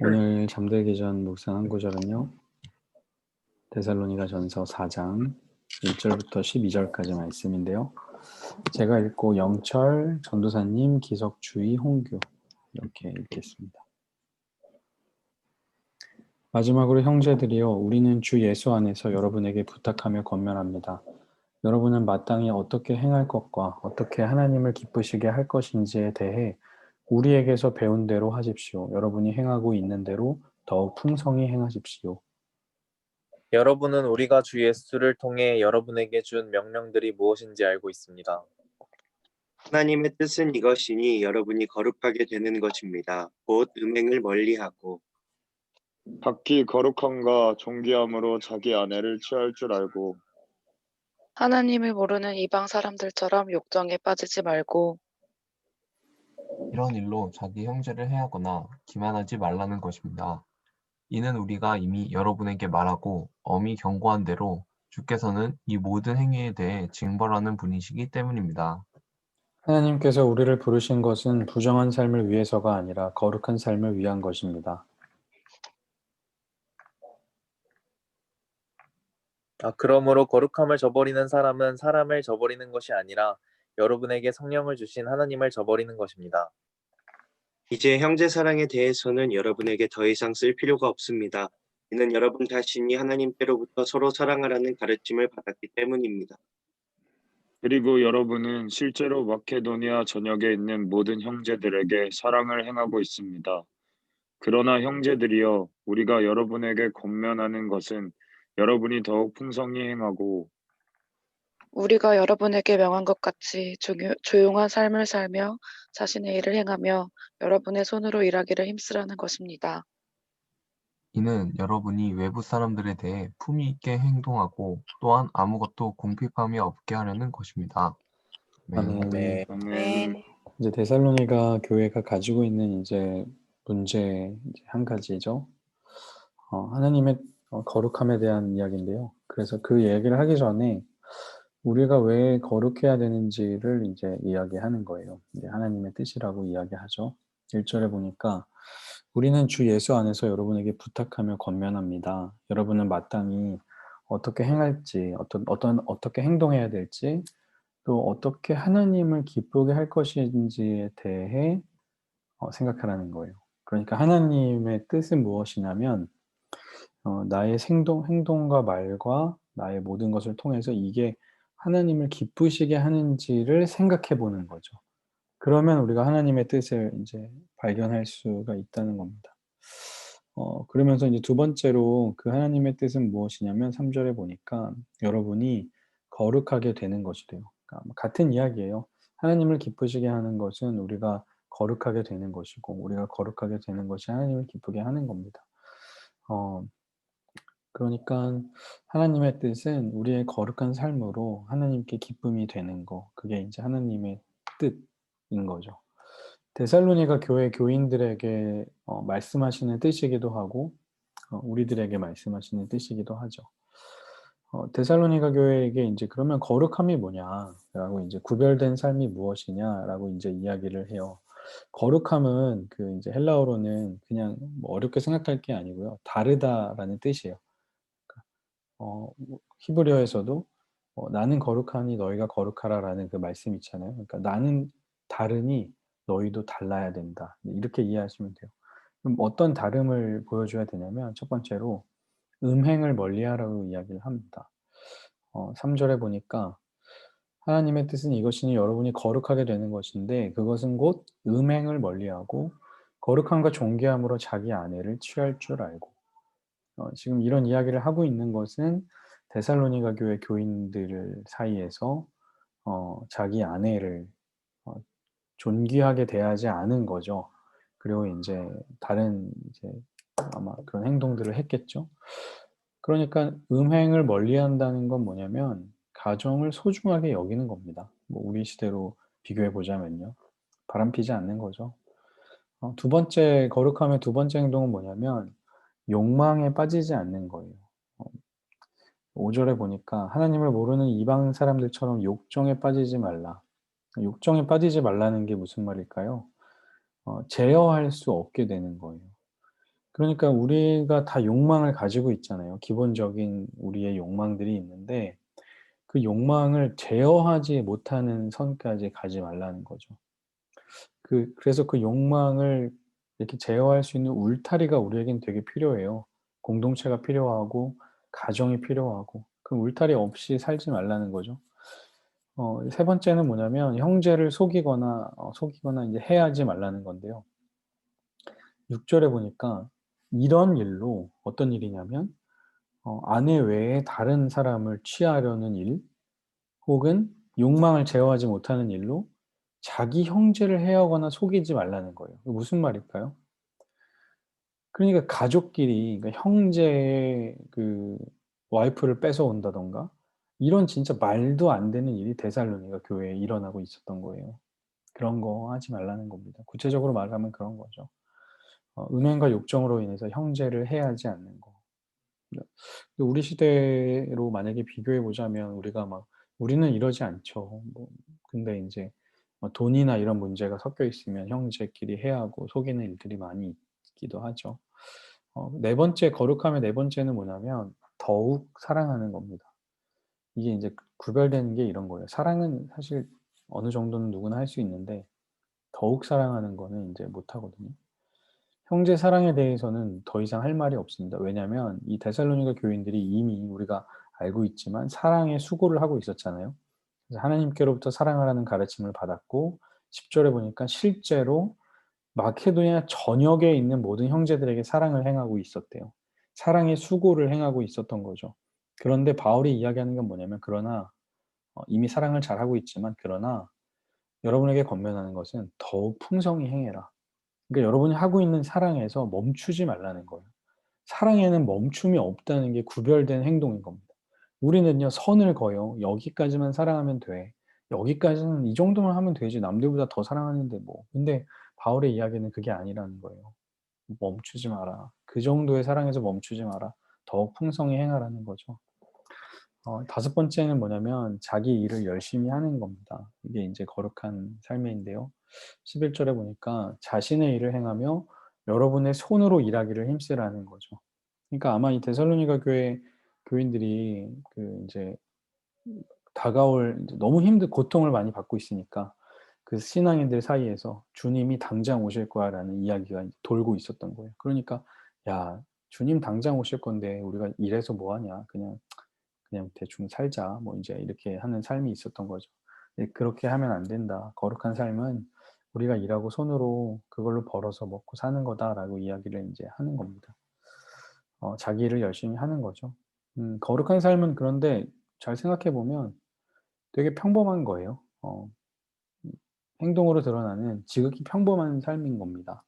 오늘 잠들기 전 묵상한 구절은요. 데살로니가 전서 4장 1절부터 12절까지 말씀인데요. 제가 읽고 영철, 전도사님, 기석주의, 홍규 이렇게 읽겠습니다. 마지막으로 형제들이여, 우리는 주 예수 안에서 여러분에게 부탁하며 권면합니다. 여러분은 마땅히 어떻게 행할 것과 어떻게 하나님을 기쁘시게 할 것인지에 대해 우리에게서 배운 대로 하십시오. 여러분이 행하고 있는 대로 더욱 풍성히 행하십시오. 여러분은 우리가 주 예수를 통해 여러분에게 준 명령들이 무엇인지 알고 있습니다. 하나님의 뜻은 이것이니 여러분이 거룩하게 되는 것입니다. 곧 음행을 멀리하고 각기 거룩함과 존귀함으로 자기 아내를 취할 줄 알고 하나님을 모르는 이방 사람들처럼 욕정에 빠지지 말고 이런 일로 자기 형제를 해하거나 기만하지 말라는 것입니다. 이는 우리가 이미 여러분에게 말하고 엄히 경고한 대로 주께서는 이 모든 행위에 대해 징벌하는 분이시기 때문입니다. 하나님께서 우리를 부르신 것은 부정한 삶을 위해서가 아니라 거룩한 삶을 위한 것입니다. 그러므로 거룩함을 저버리는 사람은 사람을 저버리는 것이 아니라 여러분에게 성령을 주신 하나님을 저버리는 것입니다. 이제 형제 사랑에 대해서는 여러분에게 더 이상 쓸 필요가 없습니다. 이는 여러분 자신이 하나님께로부터 서로 사랑하라는 가르침을 받았기 때문입니다. 그리고 여러분은 실제로 마케도니아 전역에 있는 모든 형제들에게 사랑을 행하고 있습니다. 그러나 형제들이여, 우리가 여러분에게 권면하는 것은 여러분이 더욱 풍성히 행하고 우리가 여러분에게 명한 것 같이 조용한 삶을 살며 자신의 일을 행하며 여러분의 손으로 일하기를 힘쓰라는 것입니다. 이는 여러분이 외부 사람들에 대해 품위 있게 행동하고 또한 아무것도 공핍함이 없게 하려는 것입니다. 아멘. 네. 아멘. 이제 데살로니가 교회가 가지고 있는 이제 문제 한 가지죠. 하나님의 거룩함에 대한 이야기인데요. 그래서 그 얘기를 하기 전에 우리가 왜 거룩해야 되는지를 이제 이야기하는 거예요. 이제 하나님의 뜻이라고 이야기하죠. 1절에 보니까 우리는 주 예수 안에서 여러분에게 부탁하며 권면합니다. 여러분은 마땅히 어떻게 행할지, 어떻게 행동해야 될지, 또 어떻게 하나님을 기쁘게 할 것인지에 대해 생각하라는 거예요. 그러니까 하나님의 뜻은 무엇이냐면 나의 행동과 말과 나의 모든 것을 통해서 이게 하나님을 기쁘시게 하는지를 생각해 보는 거죠. 그러면 우리가 하나님의 뜻을 이제 발견할 수가 있다는 겁니다. 그러면서 이제 두 번째로 그 하나님의 뜻은 무엇이냐면 3절에 보니까 여러분이 거룩하게 되는 것이래요. 그러니까 같은 이야기예요. 하나님을 기쁘시게 하는 것은 우리가 거룩하게 되는 것이고 우리가 거룩하게 되는 것이 하나님을 기쁘게 하는 겁니다. 그러니까 하나님의 뜻은 우리의 거룩한 삶으로 하나님께 기쁨이 되는 거, 그게 이제 하나님의 뜻인 거죠. 데살로니가 교회 교인들에게 말씀하시는 뜻이기도 하고 우리들에게 말씀하시는 뜻이기도 하죠. 데살로니가 교회에게 이제 그러면 거룩함이 뭐냐라고 이제 구별된 삶이 무엇이냐라고 이제 이야기를 해요. 거룩함은 그 이제 헬라어로는 그냥 뭐 어렵게 생각할 게 아니고요. 다르다라는 뜻이에요. 히브리어에서도 나는 거룩하니 너희가 거룩하라라는 그 말씀 있잖아요. 그러니까 나는 다르니 너희도 달라야 된다. 이렇게 이해하시면 돼요. 그럼 어떤 다름을 보여줘야 되냐면 첫 번째로 음행을 멀리하라고 이야기를 합니다. 3절에 보니까 하나님의 뜻은 이것이니 여러분이 거룩하게 되는 것인데 그것은 곧 음행을 멀리하고 거룩함과 존귀함으로 자기 아내를 취할 줄 알고 지금 이런 이야기를 하고 있는 것은 데살로니가 교회 교인들 사이에서 자기 아내를 어, 존귀하게 대하지 않은 거죠. 그리고 이제 다른 이제 아마 그런 행동들을 했겠죠. 그러니까 음행을 멀리한다는 건 뭐냐면 가정을 소중하게 여기는 겁니다. 뭐 우리 시대로 비교해 보자면요, 바람피지 않는 거죠. 두 번째 거룩함의 두 번째 행동은 뭐냐면 욕망에 빠지지 않는 거예요. 5절에 보니까 하나님을 모르는 이방 사람들처럼 욕정에 빠지지 말라. 욕정에 빠지지 말라는 게 무슨 말일까요? 제어할 수 없게 되는 거예요. 그러니까 우리가 다 욕망을 가지고 있잖아요. 기본적인 우리의 욕망들이 있는데 그 욕망을 제어하지 못하는 선까지 가지 말라는 거죠. 그래서 그 욕망을 이렇게 제어할 수 있는 울타리가 우리에겐 되게 필요해요. 공동체가 필요하고 가정이 필요하고 그 울타리 없이 살지 말라는 거죠. 세 번째는 뭐냐면 형제를 속이거나 이제 해하지 말라는 건데요. 6 절에 보니까 이런 일로 어떤 일이냐면 아내 외에 다른 사람을 취하려는 일 혹은 욕망을 제어하지 못하는 일로 자기 형제를 해하거나 속이지 말라는 거예요. 무슨 말일까요? 그러니까 가족끼리 그러니까 형제의 와이프를 뺏어온다든가 이런 진짜 말도 안 되는 일이 데살로니가 교회에 일어나고 있었던 거예요. 그런 거 하지 말라는 겁니다. 구체적으로 말하면 그런 거죠. 음행과 욕정으로 인해서 형제를 해하지 않는 거. 네. 우리 시대로 만약에 비교해 보자면 우리는 이러지 않죠. 근데 인제 돈이나 이런 문제가 섞여 있으면 형제끼리 해하고 속이는 일들이 많이 있기도 하죠. 네 번째 거룩함의 네 번째는 뭐냐면 더욱 사랑하는 겁니다. 이게 인제 구별되는 게 이런 거예요. 사랑은 사실 어느 정도는 누구나 할 수 있는데 더욱 사랑하는 거는 인제 못 하거든요. 형제 사랑에 대해서는 더 이상 할 말이 없습니다. 왜냐하면 이 데살로니가 교인들이 이미 우리가 알고 있지만 사랑의 수고를 하고 있었잖아요. 그래서 하나님께로부터 사랑하라는 가르침을 받았고 10 절에 보니까 실제로 마케도니아 전역에 있는 모든 형제들에게 사랑을 행하고 있었대요. 사랑의 수고를 행하고 있었던 거죠. 그런데 바울이 이야기하는 건 뭐냐면 그러나 이미 사랑을 잘하고 있지만 그러나 여러분에게 권면하는 것은 더욱 풍성히 행해라. 그러니까 여러분이 하고 있는 사랑에서 멈추지 말라는 거예요. 사랑에는 멈춤이 없다는 게 구별된 행동인 겁니다. 우리는요, 선을 그어요. 여기까지만 사랑하면 돼. 여기까지는 이 정도만 하면 되지. 남들보다 더 사랑하는데 뭐. 근데 바울의 이야기는 그게 아니라는 거예요. 멈추지 마라. 그 정도의 사랑에서 멈추지 마라. 더욱 풍성히 행하라는 거죠. 다섯 번째는 뭐냐면 자기 일을 열심히 하는 겁니다. 이게 이제 거룩한 삶인데요. 11절에 보니까 자신의 일을 행하며 여러분의 손으로 일하기를 힘쓰라는 거죠. 그러니까 아마 이 데살로니가 교회 교인들이 이제 다가올 이제 너무 고통을 많이 받고 있으니까 그 신앙인들 사이에서 "주님이 당장 오실 거야."라는 이야기가 이제 돌고 있었던 거예요. 그러니까 "야, 주님 당장 오실 건데 우리가 일해서 뭐 하냐. 그냥 대충 살자." 뭐 인제 이렇게 하는 삶이 있었던 거죠. 예, "그렇게 하면 안 된다. 거룩한 삶은 우리가 일하고 손으로 그걸로 벌어서 먹고 사는 거다."라고 이야기를 인제 하는 겁니다. 자기 일을 열심히 하는 거죠. 거룩한 삶은 그런데 잘 생각해 보면 되게 평범한 거예요. 음 행동으로 드러나는 지극히 평범한 삶인 겁니다.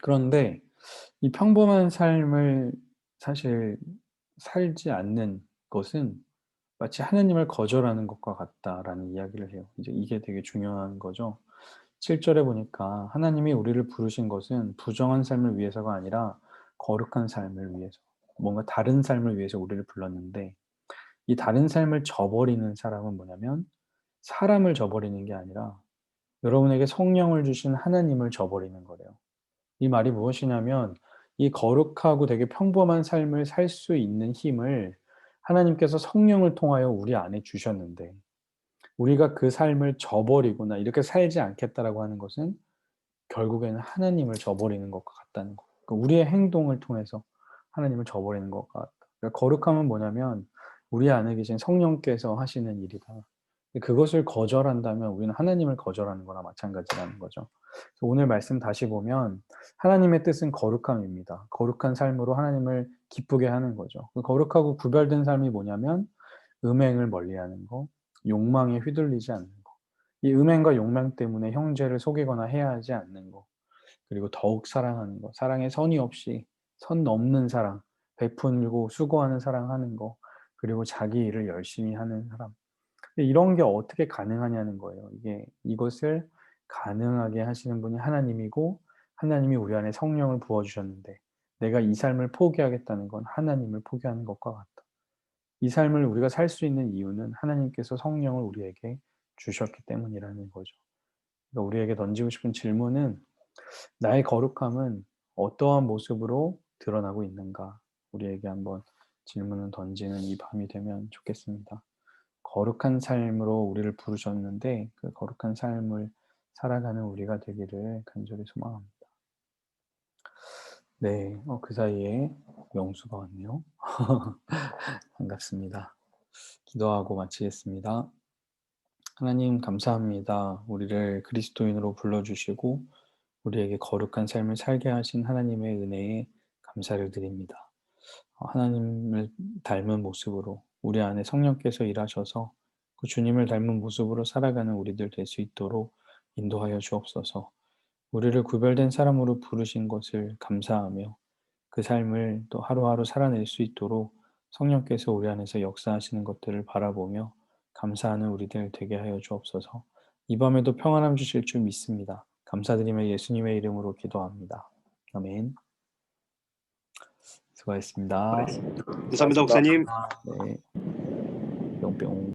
그런데 이 평범한 삶을 사실 살지 않는 것은 마치 하나님을 거절하는 것과 같다라는 이야기를 해요. 이제 이게 되게 중요한 거죠. 7 절에 보니까 하나님이 우리를 부르신 것은 부정한 삶을 위해서가 아니라 거룩한 삶을 위해서, 뭔가 다른 삶을 위해서 우리를 불렀는데 이 다른 삶을 저버리는 사람은 뭐냐면 사람을 저버리는 게 아니라 여러분에게 성령을 주신 하나님을 저버리는 거래요. 이 말이 무엇이냐면 이 거룩하고 되게 평범한 삶을 살 수 있는 힘을 하나님께서 성령을 통하여 우리 안에 주셨는데 우리가 그 삶을 저버리거나 이렇게 살지 않겠다라고 하는 것은 결국에는 하나님을 저버리는 것과 같다는 거. 그러니까 우리의 행동을 통해서 하나님을 저버리는 것과 같다. 그러니까 거룩함은 뭐냐면 우리 안에 계신 성령께서 하시는 일이다. 그것을 거절한다면 우리는 하나님을 거절하는 거나 마찬가지라는 거죠. 그래서 오늘 말씀 다시 보면 하나님의 뜻은 거룩함입니다. 거룩한 삶으로 하나님을 기쁘게 하는 거죠. 그 거룩하고 구별된 삶이 뭐냐면 음행을 멀리하는 거, 욕망에 휘둘리지 않는 거. 이 음행과 욕망 때문에 형제를 속이거나 해하지 않는 거. 그리고 더욱 사랑하는 거. 사랑에 선이 없이 선 넘는 사랑, 베풀고 수고하는 사랑하는 거. 그리고 자기 일을 열심히 하는 사람. 근데 이런 게 어떻게 가능하냐는 거예요. 이것을 가능하게 하시는 분이 하나님이고 하나님이 우리 안에 성령을 부어 주셨는데 내가 이 삶을 포기하겠다는 건 하나님을 포기하는 것과 같다. 이 삶을 우리가 살 수 있는 이유는 하나님께서 성령을 우리에게 주셨기 때문이라는 거죠. 그러니까 우리에게 던지고 싶은 질문은 나의 거룩함은 어떠한 모습으로 드러나고 있는가? 우리에게 한번 질문을 던지는 이 밤이 되면 좋겠습니다. 거룩한 삶으로 우리를 부르셨는데 그 거룩한 삶을 살아가는 우리가 되기를 간절히 소망합니다. 네, 그 사이에 명수가 왔네요. 반갑습니다. 기도하고 마치겠습니다. 하나님 감사합니다. 우리를 그리스도인으로 불러주시고 우리에게 거룩한 삶을 살게 하신 하나님의 은혜에 감사를 드립니다. 하나님을 닮은 모습으로 우리 안에 성령께서 일하셔서 그 주님을 닮은 모습으로 살아가는 우리들 될 수 있도록 인도하여 주옵소서. 우리를 구별된 사람으로 부르신 것을 감사하며 그 삶을 또 하루하루 살아낼 수 있도록 성령께서 우리 안에서 역사하시는 것들을 바라보며 감사하는 우리들 되게 하여 주옵소서. 이 밤에도 평안함 주실 줄 믿습니다. 감사드리며 예수님의 이름으로 기도합니다. 아멘. 수고하셨습니다. 감사합니다, 목사님. 네. 뿅뿅.